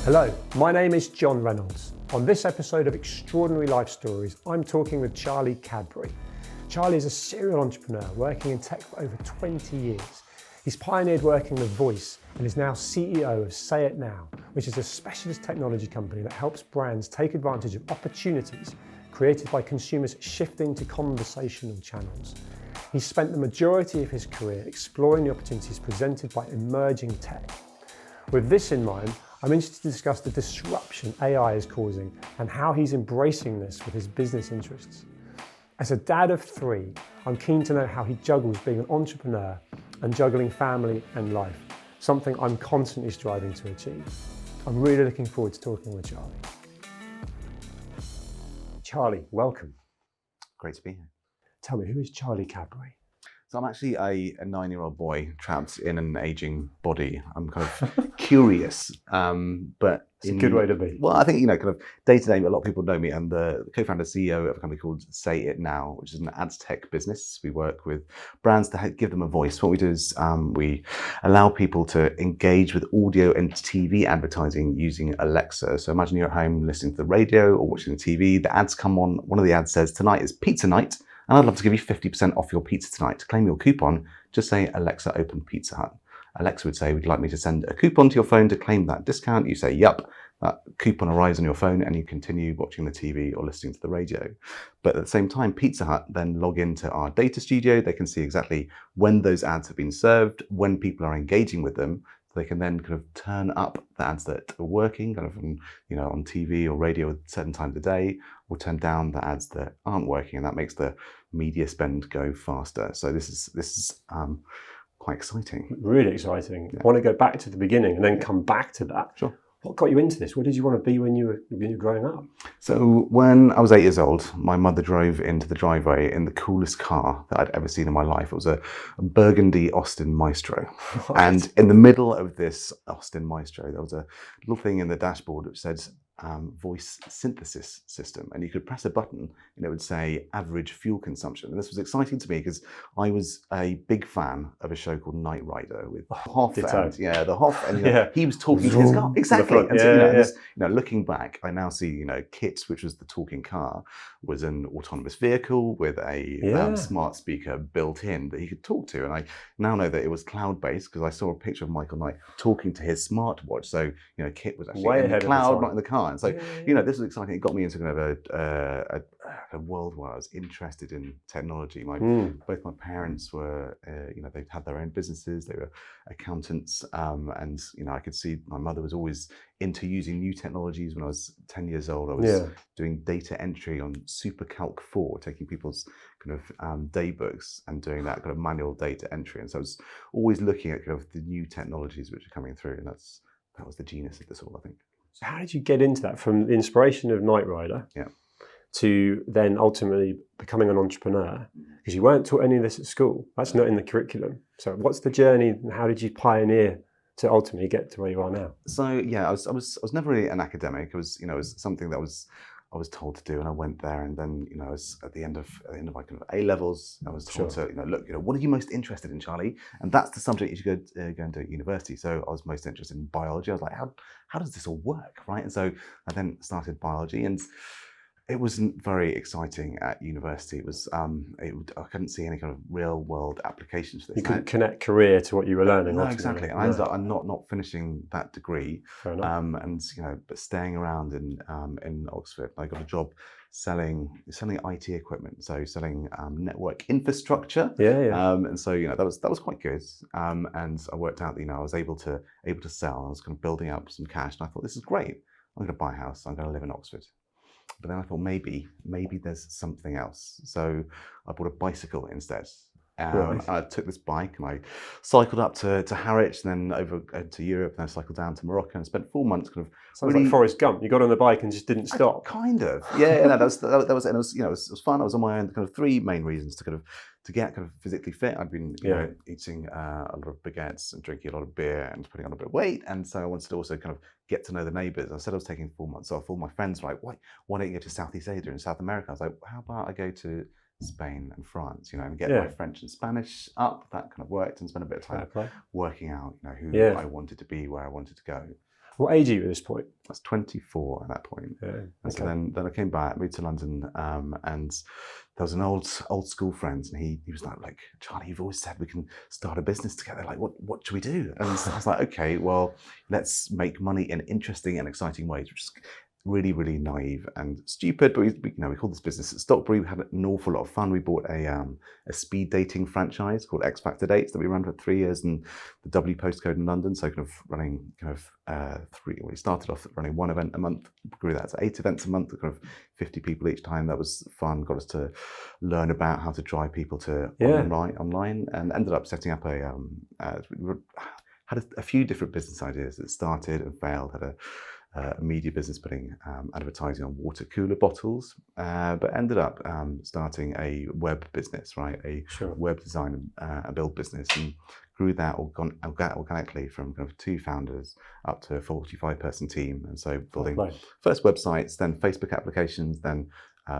Hello, my name is John Reynolds. On this episode of Extraordinary Life Stories, I'm talking with Charlie Cadbury. Charlie is a serial entrepreneur working in tech for over 20 years. He's pioneered working with voice and is now CEO of Say It Now, which is a specialist technology company that helps brands take advantage of opportunities created by consumers shifting to conversational channels. He's spent the majority of his career exploring the opportunities presented by emerging tech. With this in mind, I'm interested to discuss the disruption AI is causing and how he's embracing this with his business interests. As a dad of 3, I'm keen to know how he juggles being an entrepreneur and juggling family and life, something I'm constantly striving to achieve. I'm really looking forward to talking with Charlie. Charlie, welcome. Great to be here. Tell me, who is Charlie Cadbury? So I'm actually a 9-year-old boy trapped in an aging body. I'm kind of curious, but It's a good way to be. Well, I think, kind of day to day, a lot of people know me. I'm the co-founder CEO of a company called Say It Now, which is an ads tech business. We work with brands to give them a voice. What we do is we allow people to engage with audio and TV advertising using Alexa. So imagine you're at home listening to the radio or watching the TV. The ads come on. One of the ads says, "Tonight is pizza night, and I'd love to give you 50% off your pizza tonight. To claim your coupon, just say, Alexa, open Pizza Hut." Alexa would say, "Would you like me to send a coupon to your phone to claim that discount?" You say, "Yup." That coupon arrives on your phone and you continue watching the TV or listening to the radio. But at the same time, Pizza Hut then log into our data studio. They can see exactly when those ads have been served, when people are engaging with them. So they can then kind of turn up the ads that are working, kind of on TV or radio at certain times of day, or turn down the ads that aren't working, and that makes the media spend go faster. So this is quite exciting. Really exciting. Yeah. I want to go back to the beginning and then come back to that. Sure. What got you into this? What did you want to be when you were growing up? So when I was 8 years old, my mother drove into the driveway in the coolest car that I'd ever seen in my life. It was a burgundy Austin Maestro. Right. And in the middle of this Austin Maestro, there was a little thing in the dashboard which said voice synthesis system. And you could press a button and it would say average fuel consumption. And this was exciting to me because I was a big fan of a show called Knight Rider with Hoff. The Hoff. And he was talking to his car. Exactly. And so, looking back, I now see, Kit, which was the talking car, was an autonomous vehicle with a smart speaker built in that he could talk to. And I now know that it was cloud-based because I saw a picture of Michael Knight talking to his smartwatch. So, Kit was actually in the cloud, not in the car. And so, this was exciting. It got me into kind of a world where I was interested in technology. Both my parents were, they had their own businesses. They were accountants, and I could see my mother was always into using new technologies. When I was 10 years old, I was doing data entry on SuperCalc 4, taking people's kind of day books and doing that kind of manual data entry. And so I was always looking at kind of the new technologies which are coming through, and that was the genius of this all, I think. So how did you get into that, from the inspiration of Knight Rider to then ultimately becoming an entrepreneur? Because you weren't taught any of this at school. That's not in the curriculum. So what's the journey and how did you pioneer to ultimately get to where you are now? So I was never really an academic. It was was something that I was told to do, and I went there. And then I was at the end of my kind of A levels, I was told to look, what are you most interested in, Charlie? And that's the subject you should go into university. So I was most interested in biology. I was like, how does this all work, right? And so I then started biology, and it wasn't very exciting at university. It was I couldn't see any kind of real world applications for this. You couldn't connect career to what you were learning. No, exactly. And I ended up not finishing that degree. Fair enough. And but staying around in Oxford, I got a job selling IT equipment, so selling network infrastructure. And so that was quite good. And I worked out that I was able to sell. I was kind of building up some cash, and I thought, this is great. I'm going to buy a house. I'm going to live in Oxford. But then I thought maybe there's something else. So I bought a bicycle instead. I took this bike and I cycled up to Harwich, and then over to Europe, and then I cycled down to Morocco and spent 4 months kind of. Sounds like Forrest Gump. You got on the bike and just didn't stop. Kind of, that was and it was fun. I was on my own. Kind of 3 main reasons to get kind of physically fit. I'd been eating a lot of baguettes and drinking a lot of beer and putting on a bit of weight, and so I wanted to also kind of get to know the neighbours. I said I was taking 4 months off. All my friends were like, why don't you go to Southeast Asia and South America? I was like, how about I go to Spain and France, and get my French and Spanish up. That kind of worked, and spent a bit of time working out, who I wanted to be, where I wanted to go. What age are you at this point? I was 24 at that point. Yeah, And so then I came back, moved to London, and there was an old school friend, and he was like, Charlie, you've always said we can start a business together. Like, what should we do? And so I was like, okay, well, let's make money in interesting and exciting ways, which is really, really naive and stupid. But we called this business at Stockbury. We had an awful lot of fun. We bought a speed dating franchise called X Factor Dates that we ran for 3 years in the W postcode in London. So kind of running we started off running 1 event a month, grew that to 8 events a month, kind of 50 people each time. That was fun. Got us to learn about how to drive people to online, and ended up setting up had a few different business ideas that started and failed. Had a media business putting advertising on water cooler bottles, but ended up starting a web business, right? A web design and build business, and grew that organically from kind of 2 founders up to a 45-person team. And so building first websites, then Facebook applications, then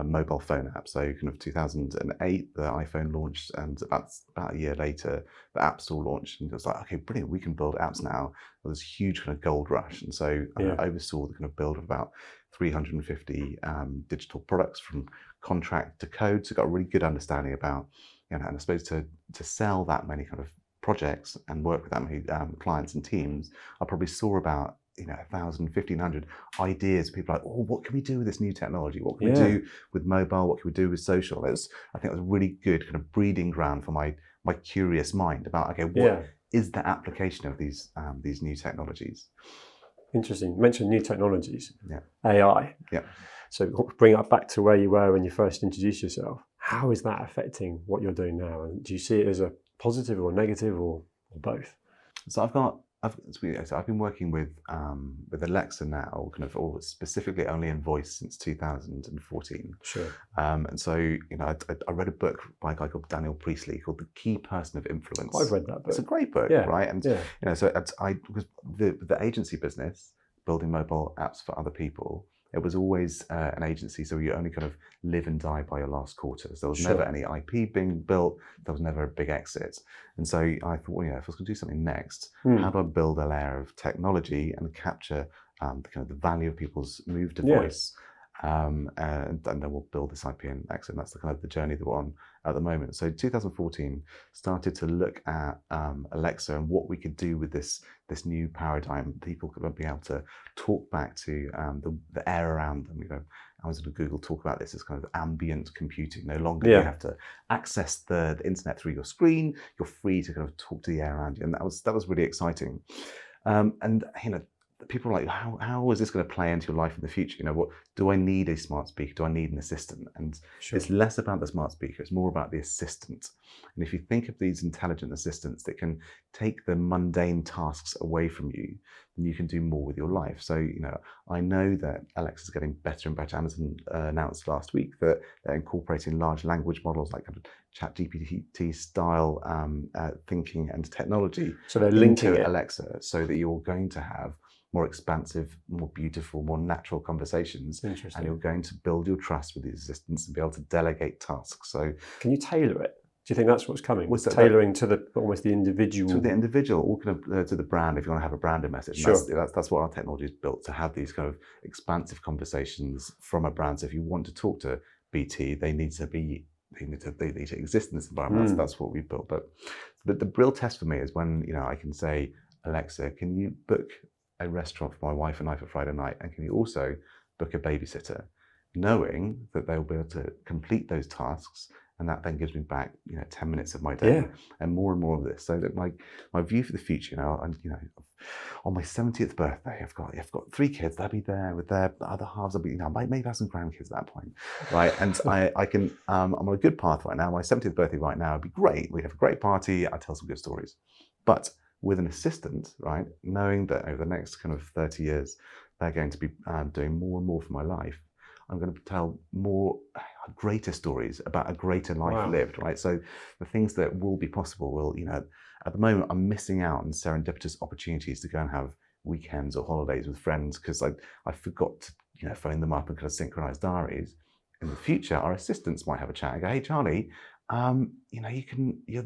mobile phone app. So kind of 2008, the iPhone launched, and about a year later, the App Store launched. And it was like, okay, brilliant, we can build apps now. There was a huge kind of gold rush. And so I oversaw the kind of build of about 350 digital products from contract to code. So got a really good understanding about, and I suppose to sell that many kind of projects and work with that many clients and teams, I probably saw about 1,000, 1,500 ideas. People like, oh, what can we do with this new technology? What can we do with mobile? What can we do with social? I think it was a really good kind of breeding ground for my curious mind about, okay, what is the application of these new technologies? Interesting. You mentioned new technologies. Yeah. AI. Yeah. So bring it back to where you were when you first introduced yourself. How is that affecting what you're doing now? And do you see it as a positive or negative or both? So I've been working with Alexa now, kind of, or specifically only in voice since 2014. Sure. And so I read a book by a guy called Daniel Priestley called The Key Person of Influence. I've read that book. It's a great book, right? And so because the agency business, building mobile apps for other people, it was always an agency, so you only kind of live and die by your last quarter. So there was never any IP being built. There was never a big exit. And so I thought, well, if I was going to do something next, how do I build a layer of technology and capture the value of people's move to voice? And then we'll build this IP and exit. And that's the kind of the journey that we're on at the moment. So 2014 started to look at Alexa and what we could do with this new paradigm. People could be able to talk back to the air around them. Amazon and Google talk about this as kind of ambient computing. No longer you have to access the internet through your screen. You're free to kind of talk to the air around you, and that was really exciting. And people are like, how is this going to play into your life in the future? What do I need a smart speaker? Do I need an assistant? And it's less about the smart speaker, it's more about the assistant. And if you think of these intelligent assistants that can take the mundane tasks away from you, then you can do more with your life. So, I know that Alexa is getting better and better. Amazon announced last week that they're incorporating large language models like ChatGPT style thinking and technology. So they're linking into Alexa, so that you're going to have more expansive, more beautiful, more natural conversations. And you're going to build your trust with these assistants and be able to delegate tasks. So can you tailor it? Do you think that's what's coming? Tailoring to almost the individual? To the individual, or kind of to the brand, if you want to have a branded message. That's what our technology is built to have, these kind of expansive conversations from a brand. So if you want to talk to BT, they need to exist in this environment. That's what we built. But the real test for me is when I can say, Alexa, can you book a restaurant for my wife and I for Friday night, and can you also book a babysitter, knowing that they'll be able to complete those tasks, and that then gives me back 10 minutes of my day, and more of this. So that my view for the future, on my 70th birthday, I've got 3 kids. They'll be there with their other halves. I'll be maybe have some grandkids at that point, right? And I can I'm on a good path right now. My 70th birthday right now would be great. We'd have a great party. I'd tell some good stories, but with an assistant, right, knowing that over the next kind of 30 years, they're going to be doing more and more for my life, I'm going to tell greater stories about a greater life lived, right? So the things that will be possible will, at the moment, I'm missing out on serendipitous opportunities to go and have weekends or holidays with friends because I forgot to, phone them up and kind of synchronize diaries. In the future, our assistants might have a chat and go, hey, Charlie,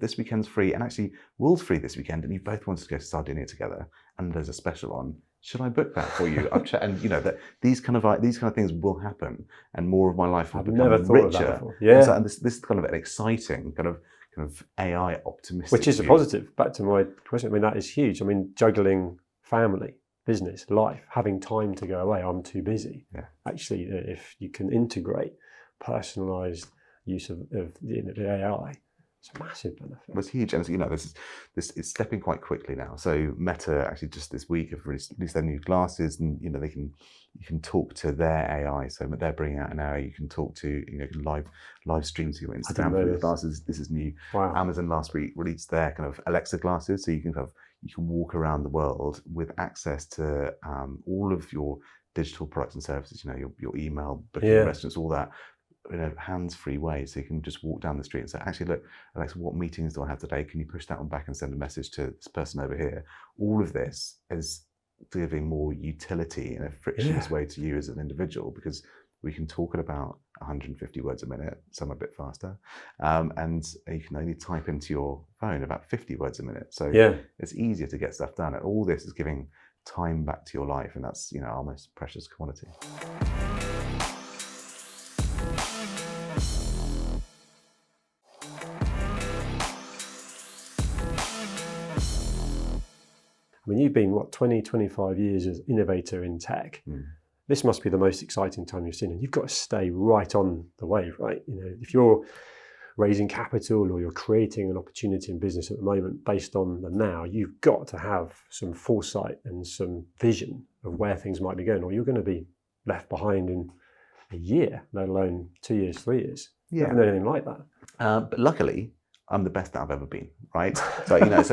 this weekend's free, and actually Will's free this weekend, and you both wanted to go to Sardinia together, and there's a special on. should I book that for you? I've checked, and that these kind of things will happen, and more of my life will I've become never thought of that richer. before. Yeah. And this is kind of an exciting kind of AI optimistic, Which is a view. Positive. Back to my question. I mean, that is huge. I mean, juggling family, business, life, having time to go away. I'm too busy. Yeah. Actually, if you can integrate personalised use of the AI, it's a massive benefit. It was huge, and this is stepping quite quickly now. So Meta actually just this week have released their new glasses, and you can talk to their AI. So they're bringing out an AI you can talk to, live stream to your Instagram through your glasses. This is new. Wow. Amazon last week released their kind of Alexa glasses, so you can walk around the world with access to all of your digital products and services. Your email, booking restaurants, all that, in a hands-free way, so you can just walk down the street and say, actually, look, Alexa, what meetings do I have today? Can you push that one back and send a message to this person over here? All of this is giving more utility in a frictionless way to you as an individual, because we can talk at about 150 words a minute, some a bit faster, and you can only type into your phone about 50 words a minute. So it's easier to get stuff done. And all this is giving time back to your life, and that's our most precious commodity. I mean, you've been, 20, 25 years as innovator in tech. This must be the most exciting time you've seen, and you've got to stay right on the wave, right? If you're raising capital or you're creating an opportunity in business at the moment based on the now, you've got to have some foresight and some vision of where things might be going, or you're going to be left behind in a year, let alone 2 years, 3 years. You haven't done anything like that. But luckily, I'm the best that I've ever been, right? So I kind of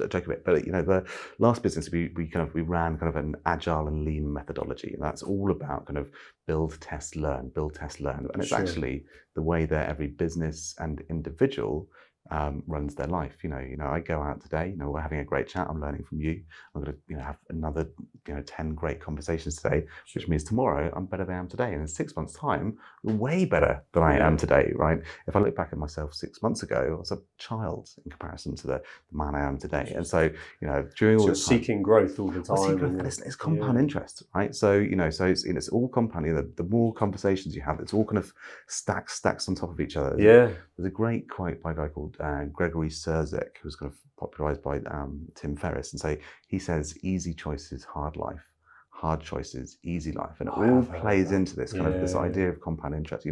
joke a bit, but the last business we ran kind of an agile and lean methodology, and that's all about kind of build, test, learn, and it's actually the way that every business and individual runs their life. I go out today. We're having a great chat. I'm learning from you. I'm going to have another 10 great conversations today, which means tomorrow I'm better than I am today, and in 6 months' time, I'm way better than I am today. Right? If I look back at myself 6 months ago, I was a child in comparison to the man I am today. And so during all this time, seeking growth all the time. It's compound interest, right? So so it's all compounding. The more conversations you have, it's all kind of stacks on top of each other. There's a great quote by a guy called Gregory Surzek, who's kind of popularized by Tim Ferriss, and he says, "Easy choices, hard life; hard choices, easy life," and it all plays into this kind of this idea of compound interest.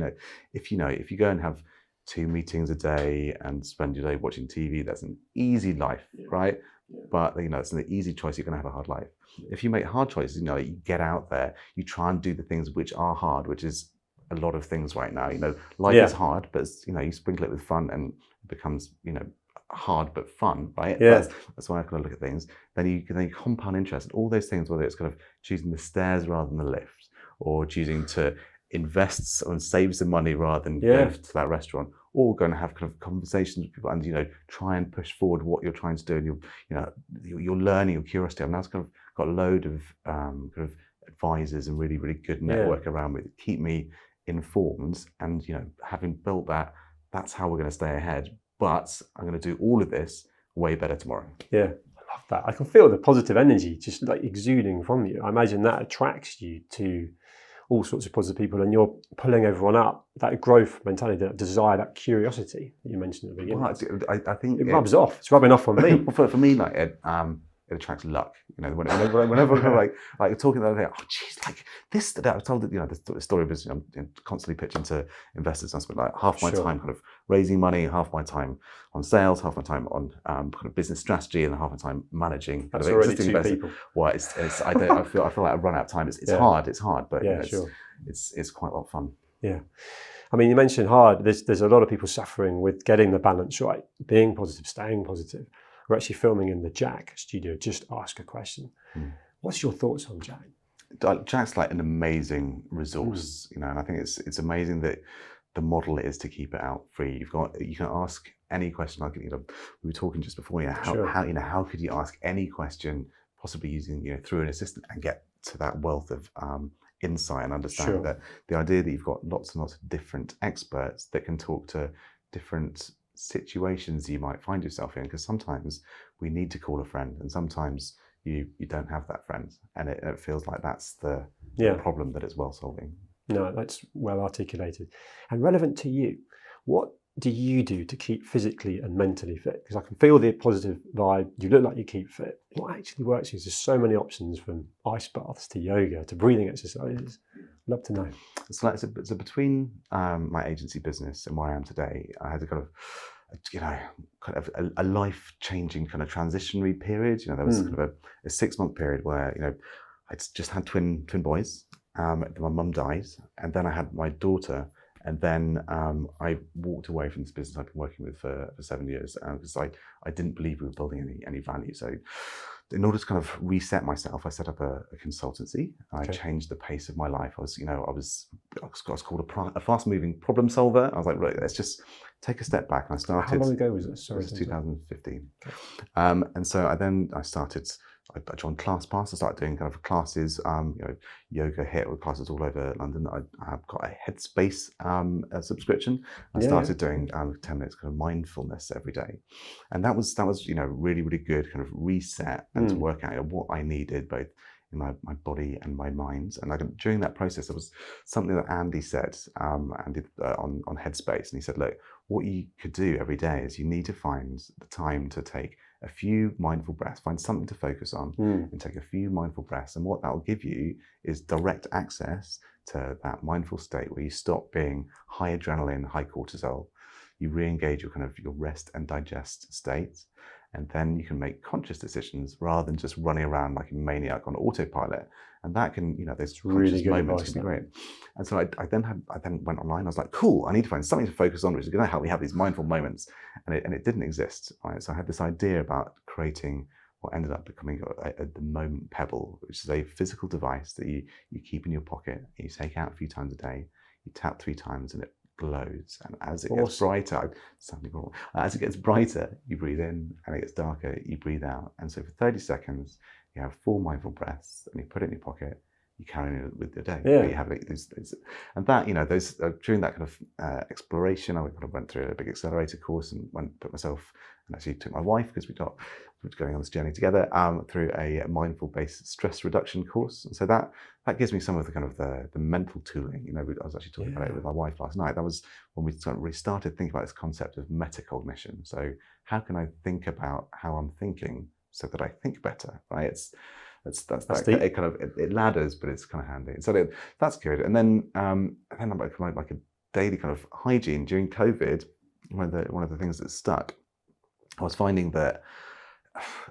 If you go and have 2 meetings a day and spend your day watching TV, that's an easy life, right? But it's an easy choice. You're going to have a hard life. If you make hard choices, you get out there, you try and do the things which are hard, which is a lot of things right now. Life is hard, but you sprinkle it with fun, and it becomes hard but fun, right? That's why I kind of look at things. Then you compound interest, and all those things, whether it's kind of choosing the stairs rather than the lift, or choosing to invest and save some money rather than go to that restaurant, or going to have kind of conversations with people and try and push forward what you're trying to do, and you're learning, your curiosity. I've now kind of got a load of kind of advisors and really, really good network around me that keep me informed, and having built that, that's how we're going to stay ahead. But I'm going to do all of this way better tomorrow. I love that. I can feel the positive energy just like exuding from you. I imagine that attracts you to all sorts of positive people, and you're pulling everyone up. That growth mentality, that desire, that curiosity that you mentioned at the beginning. Well, I think it rubs off. It's rubbing off on me. For me, it attracts luck. Whenever I'm like talking the other day, oh geez, like this, that I told the story of business. I'm constantly pitching to investors. I spend like half my time kind of raising money, half my time on sales, half my time on kind of business strategy, and half my time managing. That's already 2 people. Well, I feel like I run out of time. It's hard, but it's quite a lot of fun. Yeah. I mean, you mentioned hard. There's a lot of people suffering with getting the balance right, being positive, staying positive. We're actually filming in the Jack studio. Just ask a question. What's your thoughts on Jack? Jack's like an amazing resource, and I think it's amazing that the model is to keep it out free. You can ask any question. Like we were talking just before. How could you ask any question, possibly using through an assistant, and get to that wealth of insight and understanding that the idea that you've got lots and lots of different experts that can talk to different situations you might find yourself in, because sometimes we need to call a friend, and sometimes you don't have that friend, and it feels like that's the problem that it's well solving. No, that's well articulated. And relevant to you, what do you do to keep physically and mentally fit? Because I can feel the positive vibe. You look like you keep fit. What actually works is there's so many options, from ice baths to yoga to breathing exercises. Love to know. So between my agency business and where I am today, I had a kind of a life-changing kind of transitionary period. There was kind of a 6-month period where I just had twin boys. My mum died, and then I had my daughter, and then I walked away from this business I've been working with for 7 years because I didn't believe we were building any value. So in order to kind of reset myself, I set up a consultancy. I changed the pace of my life. I was called a fast-moving problem solver. I was like, right, let's just take a step back. And I started. How long ago was this? Sorry, it was 2015. Okay. And so I started. I joined ClassPass. I started doing kind of classes, yoga HIIT with classes all over London. I've got a Headspace subscription. I started doing 10 minutes kind of mindfulness every day, and that was really, really good kind of reset and to work out what I needed both in my body and my mind. And during that process, there was something that Andy said, on Headspace, and he said, look, what you could do every day is you need to find the time to take a few mindful breaths, find something to focus on and take a few mindful breaths. And what that will give you is direct access to that mindful state where you stop being high adrenaline, high cortisol. You re-engage your rest and digest state. And then you can make conscious decisions rather than just running around like a maniac on autopilot. And that can, those conscious moments can be great. And so I then went online. I was like, cool, I need to find something to focus on, which is going to help me have these mindful moments. And it didn't exist. Right? So I had this idea about creating what ended up becoming the Moment Pebble, which is a physical device that you keep in your pocket. You take out a few times a day. You tap 3 times, and it glows, and as it gets brighter, as it gets brighter, you breathe in, and it gets darker, you breathe out. And so for 30 seconds, you have 4 mindful breaths, and you put it in your pocket. You carry on with your day. You have and that those during that kind of exploration, I kind of went through a big accelerator course and put myself and actually took my wife, because we were going on this journey together, through a mindful-based stress reduction course. And so that gives me some of the kind of the mental tooling. I was actually talking about it with my wife last night. That was when we started thinking about this concept of metacognition. So how can I think about how I'm thinking so that I think better, right? It ladders, but it's kind of handy. So that's good. And then like a daily kind of hygiene during COVID. One of the things that stuck, I was finding that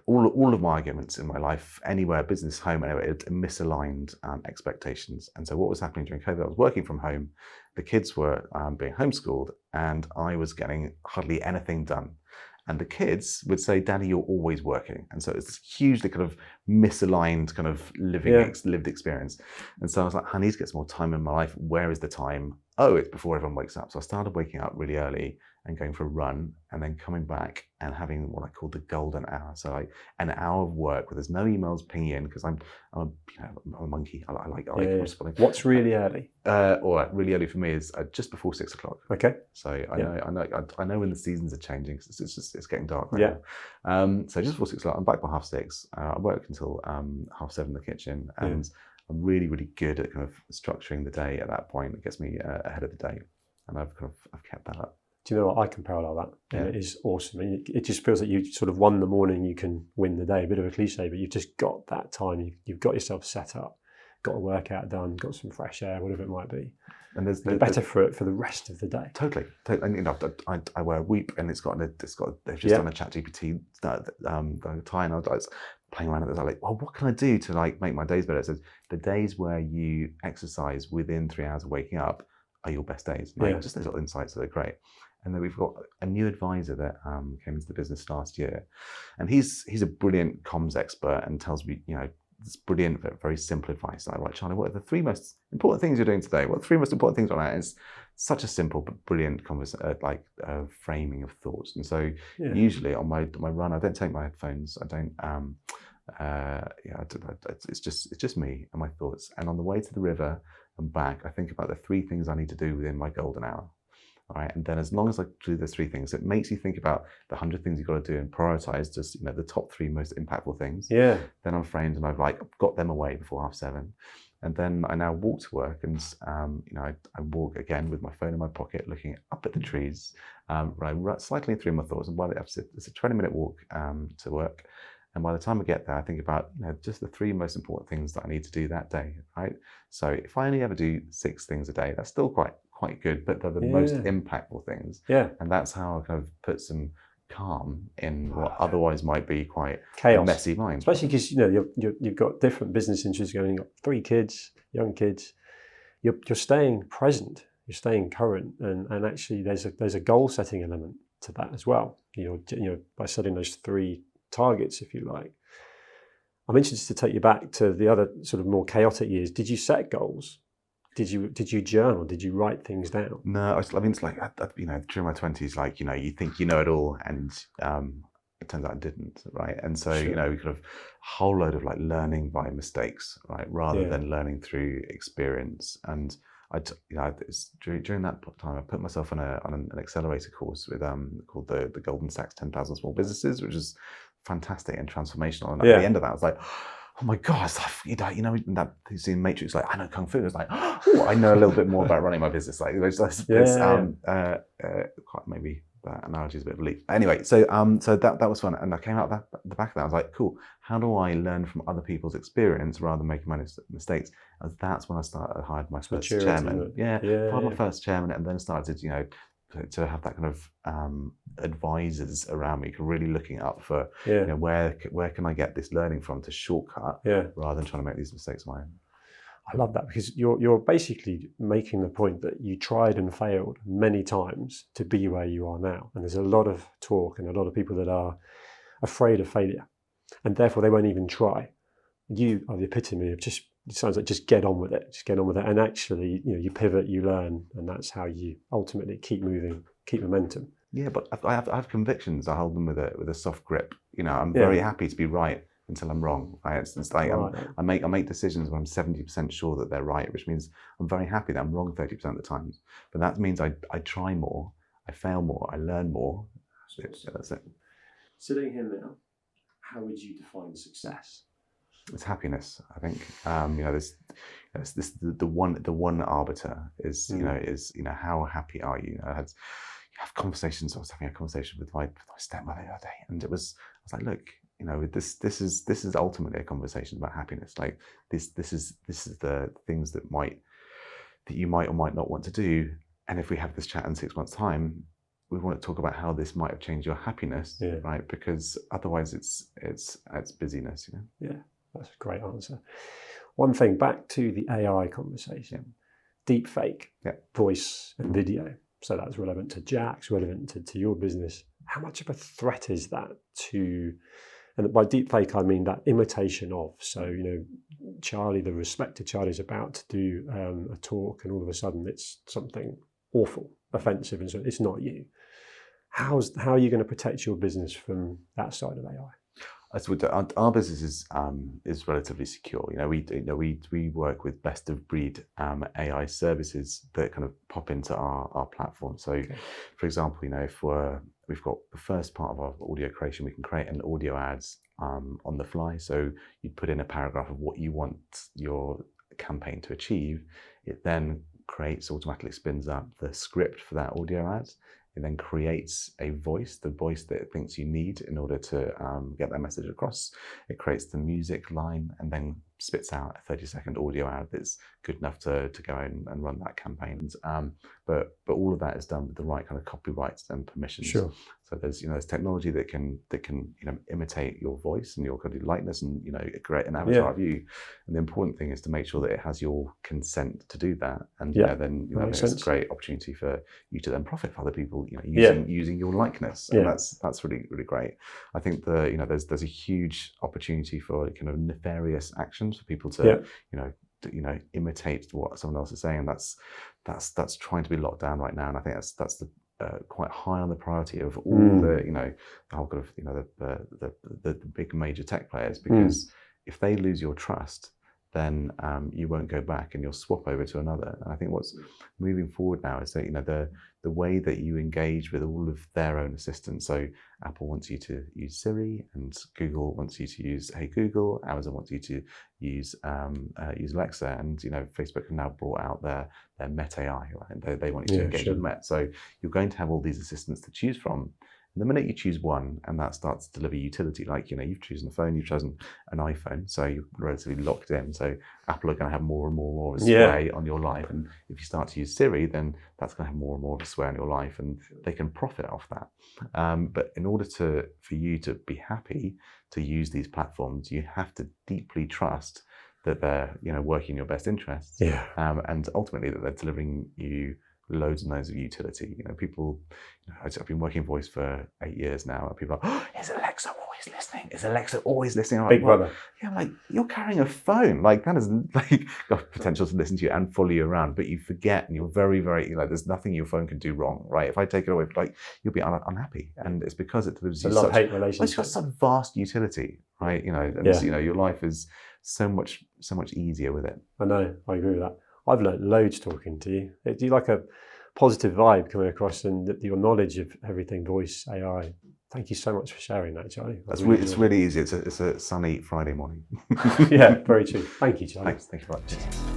all of my arguments in my life, anywhere, business, home, anywhere, it misaligned expectations. And so what was happening during COVID, I was working from home, the kids were being homeschooled, and I was getting hardly anything done. And the kids would say, Daddy, you're always working. And so it's this hugely kind of misaligned kind of lived experience. And so I was like, I need to get some more time in my life. Where is the time? Oh, it's before everyone wakes up. So I started waking up really early and going for a run, and then coming back and having what I call the golden hour. So an hour of work where there's no emails pinging in, because I'm a monkey. I like responding. What's really early? Or really early for me is just before 6 o'clock. Okay. So I know when the seasons are changing. It's getting dark right now. So just before 6 o'clock, I'm back by 6:30. I work until 7:30 in the kitchen, and I'm really, really good at kind of structuring the day at that point. It gets me ahead of the day, and I've kept that up. Do you know what? I can parallel that. And it is awesome. It just feels like you sort of won the morning, you can win the day. A bit of a cliche, but you've just got that time. You've got yourself set up, got a workout done, got some fresh air, whatever it might be. And you're better for it for the rest of the day. Totally. And I wear a Whoop, and they've just done a ChatGPT tie, and I was playing around with it. I was like, well, what can I do to make my days better? It says the days where you exercise within 3 hours of waking up are your best days. Just those little insights that are great. And then we've got a new advisor that came into the business last year, and he's a brilliant comms expert and tells me, this brilliant, very simple advice. I'm like, Charlie, what are the 3 most important things you're doing today? What are the 3 most important things on that? It's such a simple but brilliant framing of thoughts. And so usually on my run, I don't take my headphones. I don't. It's just me and my thoughts. And on the way to the river and back, I think about the 3 things I need to do within my golden hour. All right, and then as long as I do those 3 things, it makes you think about the 100 things you've got to do and prioritize just the top 3 most impactful things. Yeah. Then I'm framed and I've got them away before 7:30, and then I now walk to work and I walk again with my phone in my pocket, looking up at the trees, cycling through my thoughts. And it's a 20-minute walk to work. And by the time I get there, I think about just the 3 most important things that I need to do that day, right? So if I only ever do 6 things a day, that's still quite good, but they're the most impactful things. Yeah. And that's how I kind of put some calm in what otherwise might be quite chaos, a messy mind. Especially because you've got different business interests going. You've got 3 kids, young kids. You're staying present. You're staying current, and actually there's a goal setting element to that as well. By setting those 3 targets, if you like. I'm interested to take you back to the other sort of more chaotic years. Did you set goals? Did you journal? Did you write things down? No, I mean, it's like, during my 20s, you think you know it all, and it turns out I didn't, right? And so, we kind of a whole load of learning by mistakes, right? Rather than learning through experience. And during that time, I put myself on an accelerator course with called the Goldman Sachs 10,000 Small Businesses, which is fantastic and transformational. And at the end of that, I was like, oh my God, that you see in Matrix, I know Kung Fu. It's like, oh, I know a little bit more about running my business. Maybe that analogy is a bit of a leap. Anyway, so that was fun. And I came out the back of that. I was like, cool, how do I learn from other people's experience rather than making my mistakes? And that's when I hired my first chairman. Hired my first chairman, and then started, to have that kind of advisors around me, really looking up for where can I get this learning from to shortcut rather than trying to make these mistakes on my own. I love that, because you're basically making the point that you tried and failed many times to be where you are now. And there's a lot of talk and a lot of people that are afraid of failure, and therefore they won't even try. You are the epitome of it sounds like just get on with it. And actually, you pivot, you learn, and that's how you ultimately keep moving, keep momentum. Yeah, but I have convictions. I hold them with a soft grip. I'm very happy to be right until I'm wrong. Right? It's like I make decisions when I'm 70% sure that they're right, which means I'm very happy that I'm wrong 30% of the times. But that means I try more, I fail more, I learn more. That's it. Sitting here now, how would you define success? It's happiness, I think. The one arbiter is how happy are you? I was having a conversation with my stepmother the other day, and I was like, look, this is ultimately a conversation about happiness. Like this is the things that you might or might not want to do. And if we have this chat in 6 months' time, we want to talk about how this might have changed your happiness, right? Because otherwise it's busyness, Yeah. That's a great answer. One thing, back to the AI conversation, deep fake, voice and video. So that's relevant to Jack's, relevant to your business. How much of a threat is that to, and by deep fake, I mean that imitation of. So, Charlie, the respected Charlie, is about to do a talk, and all of a sudden it's something awful, offensive, and so it's not you. How are you going to protect your business from that side of AI? Our business is relatively secure. We work with best of breed AI services that kind of pop into our platform. So, for example, if we've got the first part of our audio creation, we can create an audio ads on the fly. So you put in a paragraph of what you want your campaign to achieve. It then automatically spins up the script for that audio ads. It then creates the voice that it thinks you need in order to get that message across. It creates the music line and then spits out a 30-second audio ad that's good enough to go and run that campaign. But all of that is done with the right kind of copyrights and permissions. Sure. So there's technology that can imitate your voice and your kind of likeness and create an avatar of you. And the important thing is to make sure that it has your consent to do that. And then it's a great opportunity for you to then profit for other people using your likeness. And that's really, really great. I think there's a huge opportunity for kind of nefarious actions for people to imitate what someone else is saying, and that's trying to be locked down right now. And I think that's the quite high on the priority of all the whole kind of the big major tech players, because if they lose your trust, then you won't go back and you'll swap over to another. And I think what's moving forward now is that, you know, the way that you engage with all of their own assistants. So Apple wants you to use Siri, and Google wants you to use Hey Google. Amazon wants you to use Alexa, and you know, Facebook have now brought out their Met AI, right? They want you to engage with Met. So you're going to have all these assistants to choose from. And the minute you choose one and that starts to deliver utility, like, you know, you've chosen a phone, you've chosen an iPhone, so you're relatively locked in. So Apple are going to have more and more of a sway on your life. And if you start to use Siri, then that's going to have more and more of a sway on your life, and they can profit off that. But in order for you to be happy to use these platforms, you have to deeply trust that they're, you know, working in your best interests. And ultimately that they're delivering you loads and loads of utility. You know, people, you know, I've been working voice for 8 years now, and people are like, oh, is Alexa always listening? Is Alexa always listening? I'm Big like, brother. Yeah, I'm like, you're carrying a phone. Like, that is like got potential to listen to you and follow you around, but you forget, and you're very, very, like, there's nothing your phone can do wrong, right? If I take it away, like, you'll be unhappy. And it's because it delivers you love-hate relationship. It's got such vast utility, right? You know, and you know, your life is so much easier with it. I know, I agree with that. I've learned loads talking to you. Do you like a positive vibe coming across, and your knowledge of everything voice, AI? Thank you so much for sharing that, Charlie. It's really easy. It's a sunny Friday morning. Yeah, very true. Thank you, Charlie. Thanks very much.